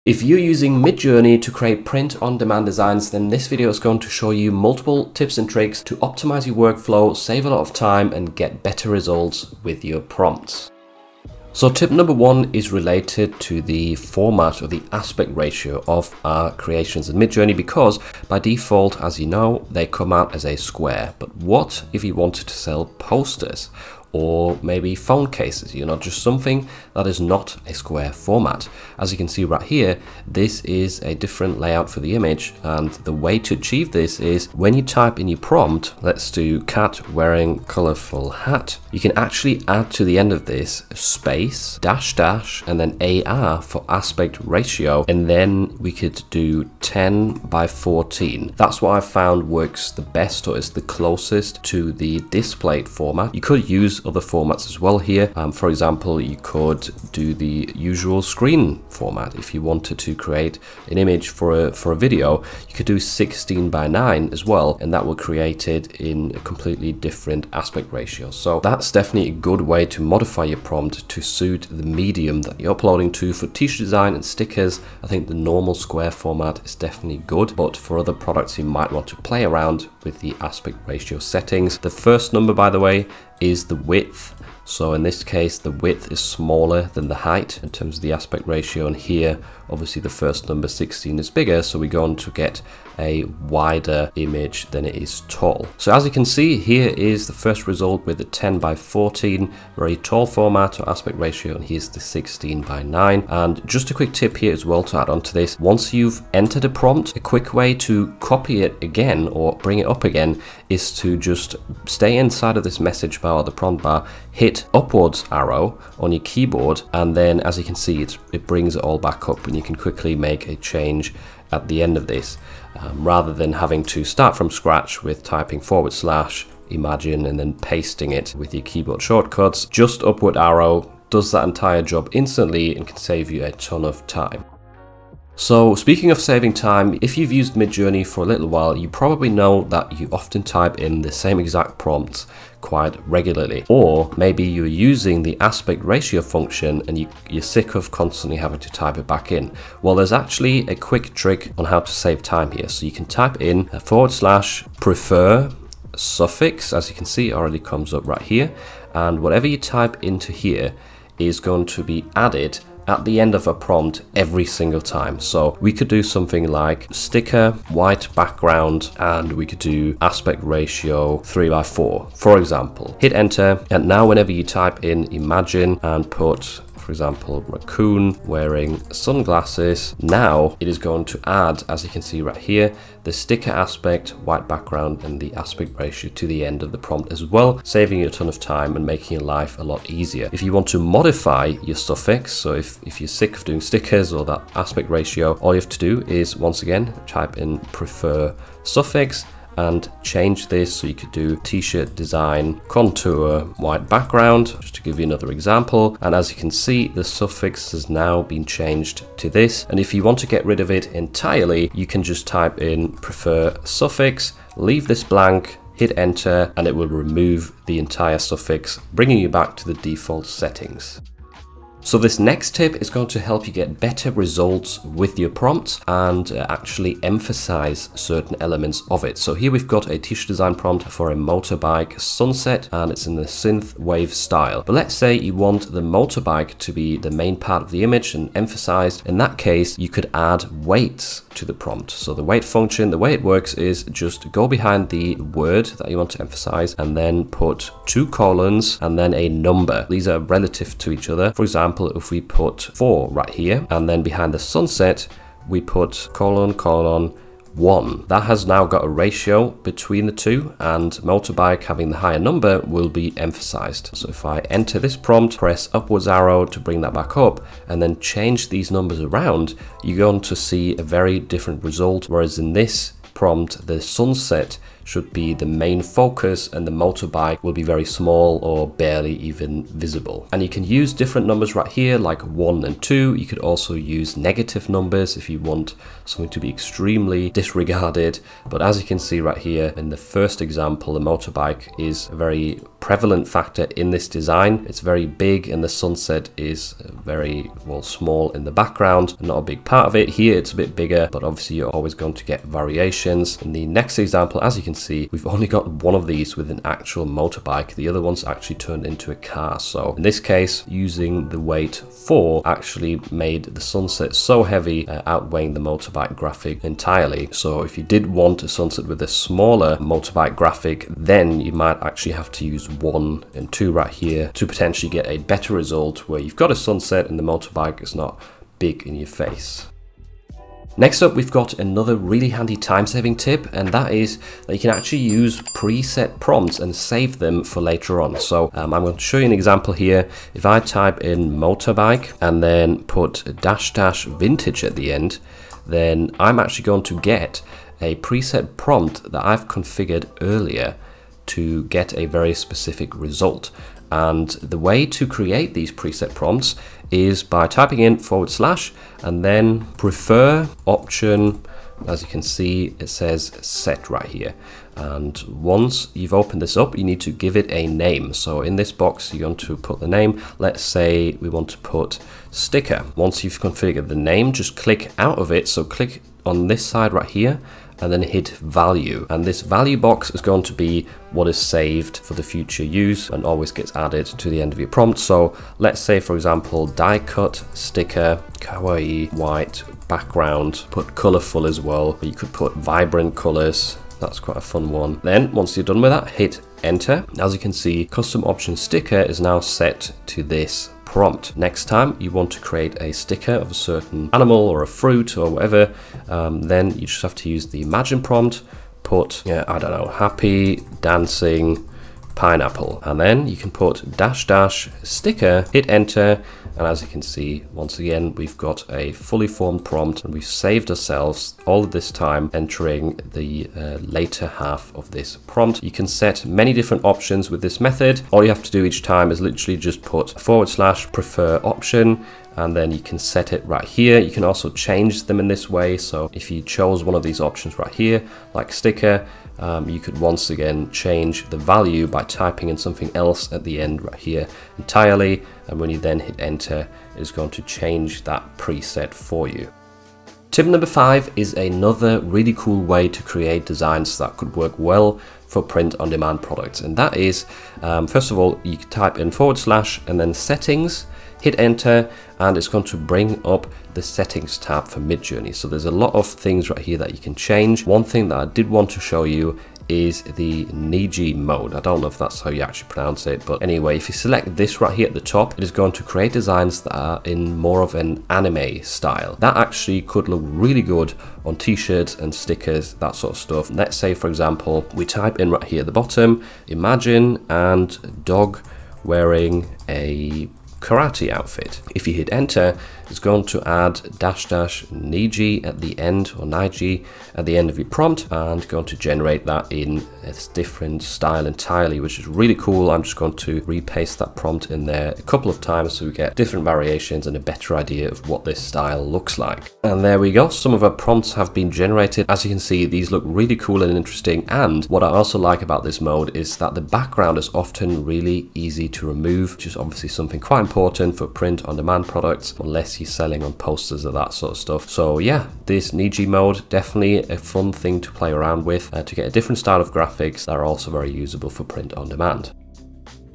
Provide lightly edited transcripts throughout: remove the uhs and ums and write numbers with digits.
If you're using Midjourney to create print-on-demand designs, then this video is going to show you multiple tips and tricks to optimize your workflow, save a lot of time, and get better results with your prompts. So tip number one is related to the format or the aspect ratio of our creations in Midjourney, because by default, as you know, they come out as a square. But what if you wanted to sell posters or maybe phone cases, just something that is not a square format? As you can see right here, this is a different layout for the image, and the way to achieve this is when you type in your prompt, let's do cat wearing colorful hat, you can actually add to the end of this space, dash dash, and then AR for aspect ratio, and then we could do 10 by 14. That's what I found works the best, or is the closest to the displayed format. You could use other formats as well here. For example, you could do the usual screen format. If you wanted to create an image for a video, you could do 16 by 9 as well, and that will create it in a completely different aspect ratio. So that's definitely a good way to modify your prompt to suit the medium that you're uploading to. For t-shirt design and stickers, I think the normal square format is definitely good, but for other products you might want to play around with the aspect ratio settings. The first number, by the way, is the width. So in this case, the width is smaller than the height in terms of the aspect ratio, and here obviously the first number 16 is bigger, so we're going to get a wider image than it is tall. So as you can see, here is the first result with the 10 by 14 very tall format or aspect ratio, and here's the 16 by 9. And just a quick tip here as well to add on to this: once you've entered a prompt, a quick way to copy it again or bring it up again is to just stay inside of this message bar or the prompt bar, hit upwards arrow on your keyboard, and then as you can see, it brings it all back up, and you can quickly make a change at the end of this, rather than having to start from scratch with typing / imagine and then pasting it with your keyboard shortcuts. Just upward arrow does that entire job instantly and can save you a ton of time. So speaking of saving time, if you've used Midjourney for a little while, you probably know that you often type in the same exact prompts quite regularly. Or maybe you're using the aspect ratio function and you're sick of constantly having to type it back in. Well, there's actually a quick trick on how to save time here. So you can type in / prefer suffix, as you can see, it already comes up right here. And whatever you type into here is going to be added at the end of a prompt every single time. So we could do something like sticker, white background, and we could do aspect ratio 3 by 4, for example. Hit enter, and now whenever you type in imagine and put, for example, raccoon wearing sunglasses, now it is going to add, as you can see right here, the sticker aspect, white background, and the aspect ratio to the end of the prompt as well, saving you a ton of time and making your life a lot easier. If you want to modify your suffix, so if you're sick of doing stickers or that aspect ratio, all you have to do is, once again, type in prefer suffix and change this. So you could do t-shirt design, contour, white background, just to give you another example. And as you can see, the suffix has now been changed to this. And if you want to get rid of it entirely, you can just type in prefer suffix, leave this blank, hit enter, and it will remove the entire suffix, bringing you back to the default settings. So this next tip is going to help you get better results with your prompts and actually emphasize certain elements of it. So here we've got a t-shirt design prompt for a motorbike sunset, and it's in the synth wave style. But let's say you want the motorbike to be the main part of the image and emphasized. In that case, you could add weights to the prompt. So the weight function, the way it works is just go behind the word that you want to emphasize and then put 2 colons and then a number. These are relative to each other. For example, if we put 4 right here, and then behind the sunset, we put : 1. That has now got a ratio between the two, and motorbike having the higher number will be emphasized. So if I enter this prompt, press upwards arrow to bring that back up, and then change these numbers around, you're going to see a very different result. Whereas in this prompt, the sunset should be the main focus and the motorbike will be very small or barely even visible. And you can use different numbers right here, like 1 and 2. You could also use negative numbers if you want something to be extremely disregarded. But as you can see right here in the first example, the motorbike is a very prevalent factor in this design. It's very big and the sunset is very, well, small in the background and not a big part of it. Here it's a bit bigger, but obviously you're always going to get variations. In the next example, as you can see, we've only got one of these with an actual motorbike. The other one's actually turned into a car. So in this case, using the weight 4 actually made the sunset so heavy, outweighing the motorbike graphic entirely. So if you did want a sunset with a smaller motorbike graphic, then you might actually have to use 1 and 2 right here to potentially get a better result where you've got a sunset and the motorbike is not big in your face. Next up, we've got another really handy time-saving tip, and that is that you can actually use preset prompts and save them for later on. So I'm going to show you an example here. If I type in motorbike and then put --vintage at the end, then I'm actually going to get a preset prompt that I've configured earlier to get a very specific result. And the way to create these preset prompts is by typing in / and then prefer option. As you can see, it says set right here. And once you've opened this up, you need to give it a name. So in this box, you're going to put the name. Let's say we want to put sticker. Once you've configured the name, just click out of it. So click on this side right here and then hit value. And this value box is going to be what is saved for the future use and always gets added to the end of your prompt. So let's say, for example, die cut sticker, kawaii, white background, put colorful as well. You could put vibrant colors. That's quite a fun one. Then once you're done with that, hit enter. As you can see, custom option sticker is now set to this prompt. Next time you want to create a sticker of a certain animal or a fruit or whatever, then you just have to use the imagine prompt, put, I don't know, happy dancing pineapple, and then you can put -- sticker, hit enter, and as you can see, once again, we've got a fully formed prompt and we've saved ourselves all of this time entering the later half of this prompt. You can set many different options with this method. All you have to do each time is literally just put / prefer option, and then you can set it right here. You can also change them in this way. So if you chose one of these options right here, like sticker, you could once again change the value by typing in something else at the end right here entirely. And when you then hit enter, it's going to change that preset for you. Tip number 5 is another really cool way to create designs that could work well for print-on-demand products. And that is, first of all, you can type in / and then settings, hit enter, and it's going to bring up the settings tab for Midjourney. So there's a lot of things right here that you can change. One thing that I did want to show you is the Niji Mode. I don't know if that's how you actually pronounce it, but anyway, if you select this right here at the top, it is going to create designs that are in more of an anime style. That actually could look really good on t-shirts and stickers, that sort of stuff. Let's say, for example, we type in right here at the bottom, imagine and dog wearing a karate outfit. If you hit enter, it's going to add -- Niji at the end, or Niji at the end of your prompt, and going to generate that in a different style entirely, which is really cool. I'm just going to repaste that prompt in there a couple of times so we get different variations and a better idea of what this style looks like. And there we go. Some of our prompts have been generated. As you can see, these look really cool and interesting. And what I also like about this mode is that the background is often really easy to remove, which is obviously something quite important for print on demand products, unless you're selling on posters or that sort of stuff. So yeah, this Niji mode, definitely a fun thing to play around with to get a different style of graphics that are also very usable for print on demand.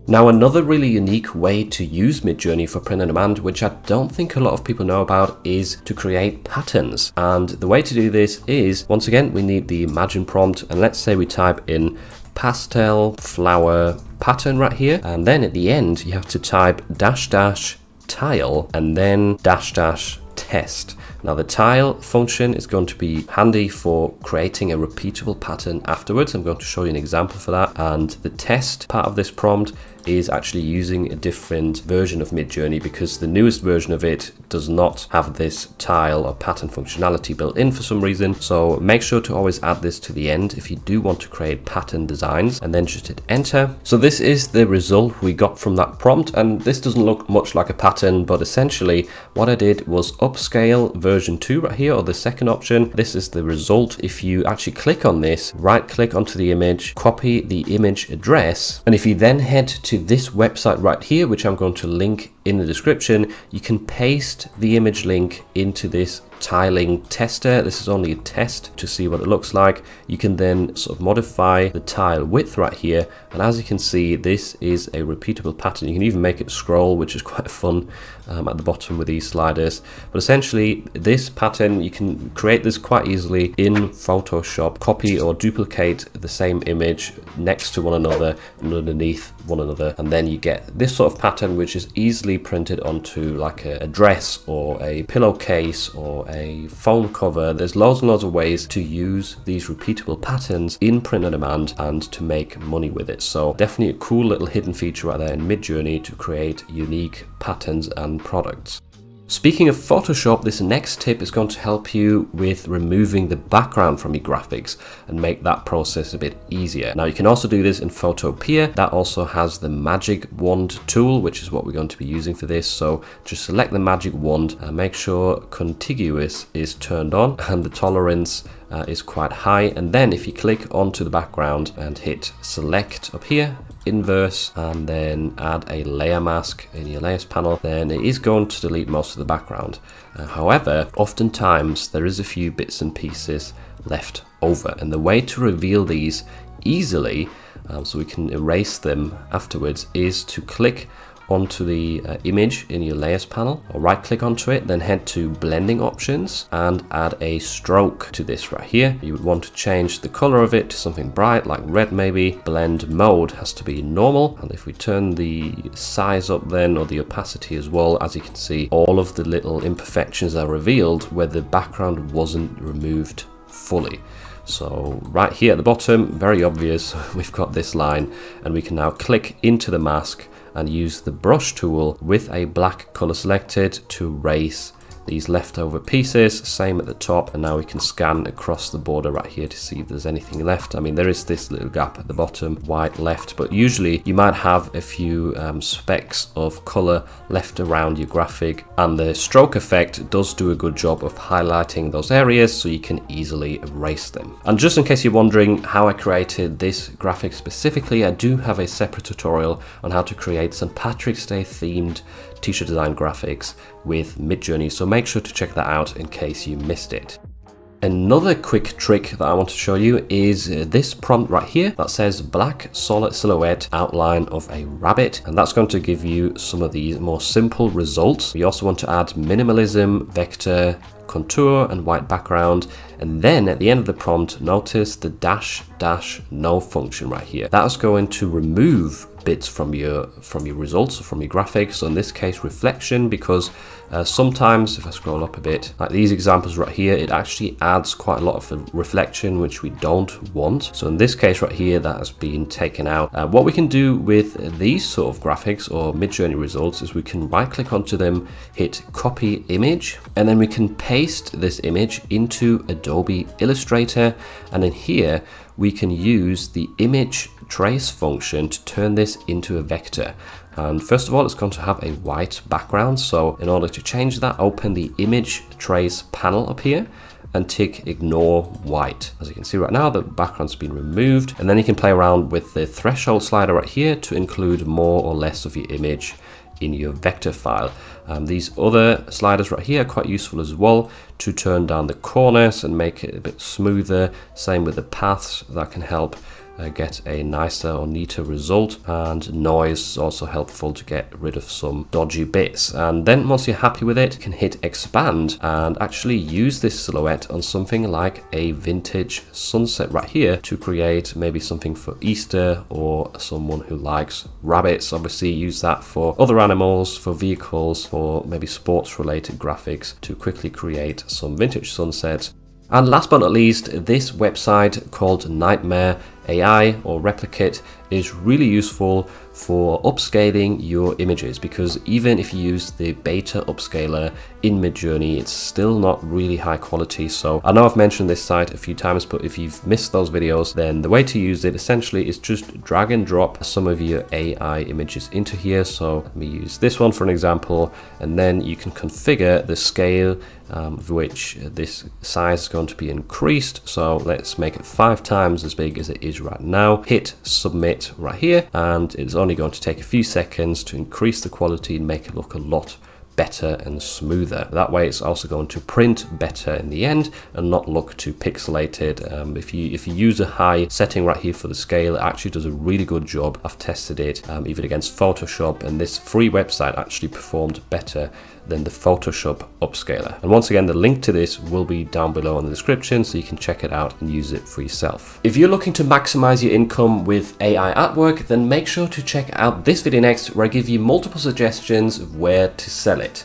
Now, another really unique way to use Midjourney for print on demand, which I don't think a lot of people know about, is to create patterns. And the way to do this is, once again, we need the imagine prompt, and let's say we type in pastel flower pattern right here, and then at the end you have to type -- tile and then -- test. Now the tile function is going to be handy for creating a repeatable pattern afterwards. I'm going to show you an example for that. And the test part of this prompt is actually using a different version of Midjourney, because the newest version of it does not have this tile or pattern functionality built in for some reason. So make sure to always add this to the end if you do want to create pattern designs, and then just hit enter. So this is the result we got from that prompt, and this doesn't look much like a pattern, but essentially what I did was upscale version 2 right here, or the second option. This is the result. If you actually click on this, right click onto the image, copy the image address, and if you then head to this website right here, which I'm going to link in the description, you can paste the image link into this tiling tester. This is only a test to see what it looks like. You can then sort of modify the tile width right here, and as you can see, this is a repeatable pattern. You can even make it scroll, which is quite fun at the bottom with these sliders. But essentially this pattern, you can create this quite easily in Photoshop, copy or duplicate the same image next to one another and underneath one another, and then you get this sort of pattern, which is easily printed onto like a dress or a pillowcase or a phone cover. There's loads and loads of ways to use these repeatable patterns in print on demand and to make money with it. So definitely a cool little hidden feature right there in Midjourney to create unique patterns and products. Speaking of Photoshop, this next tip is going to help you with removing the background from your graphics and make that process a bit easier. Now you can also do this in Photopea. That also has the magic wand tool, which is what we're going to be using for this. So just select the magic wand and make sure contiguous is turned on and the tolerance is quite high. And then if you click onto the background and hit select up here, inverse, and then add a layer mask in your layers panel, then it is going to delete most of the background. However, oftentimes there is a few bits and pieces left over, and the way to reveal these easily so we can erase them afterwards is to click onto the image in your layers panel, or right click onto it, then head to blending options and add a stroke to this right here. You would want to change the color of it to something bright like red maybe. Blend mode has to be normal, and if we turn the size up then, or the opacity as well, as you can see, all of the little imperfections are revealed where the background wasn't removed fully. So right here at the bottom, very obvious, we've got this line, and we can now click into the mask and use the brush tool with a black color selected to erase these leftover pieces. Same at the top, and now we can scan across the border right here to see if there's anything left. I mean, there is this little gap at the bottom, white left, but usually you might have a few specks of color left around your graphic, and the stroke effect does do a good job of highlighting those areas so you can easily erase them. And just in case you're wondering how I created this graphic specifically, I do have a separate tutorial on how to create St. Patrick's Day themed t-shirt design graphics with Midjourney, so make sure to check that out in case you missed it. Another quick trick that I want to show you is this prompt right here that says black solid silhouette outline of a rabbit, and that's going to give you some of these more simple results. We also want to add minimalism, vector, contour and white background, and then at the end of the prompt, notice the -no function right here. That's going to remove bits from your results or from your graphics. So in this case, reflection, because sometimes if I scroll up a bit, like these examples right here, it actually adds quite a lot of reflection, which we don't want. So in this case right here, that has been taken out. What we can do with these sort of graphics or Midjourney results is we can right click onto them, hit copy image, and then we can paste this image into Adobe Illustrator, and in here we can use the image trace function to turn this into a vector. And first of all, it's going to have a white background. So in order to change that, open the image trace panel up here and tick ignore white. As you can see right now, the background's been removed, and then you can play around with the threshold slider right here to include more or less of your image in your vector file. These other sliders right here are quite useful as well to turn down the corners and make it a bit smoother. Same with the paths, that can help get a nicer or neater result, and noise is also helpful to get rid of some dodgy bits. And then once you're happy with it, you can hit expand and actually use this silhouette on something like a vintage sunset right here to create maybe something for Easter, or someone who likes rabbits. Obviously use that for other animals, for vehicles, for maybe sports related graphics to quickly create some vintage sunsets. And last but not least, this website called Nightmare AI or replicate is really useful for upscaling your images, because even if you use the beta upscaler in Midjourney, it's still not really high quality. So I know I've mentioned this site a few times, but if you've missed those videos, then the way to use it essentially is just drag and drop some of your AI images into here. So let me use this one for an example, and then you can configure the scale of which this size is going to be increased. So let's make it 5 times as big as it is right now. Hit submit right here, and it's only going to take a few seconds to increase the quality and make it look a lot better and smoother. That way it's also going to print better in the end and not look too pixelated. If you use a high setting right here for the scale, it actually does a really good job. I've tested it even against Photoshop, and this free website actually performed better than the Photoshop upscaler. And once again, the link to this will be down below in the description, so you can check it out and use it for yourself. If you're looking to maximize your income with AI artwork, then make sure to check out this video next, where I give you multiple suggestions of where to sell it.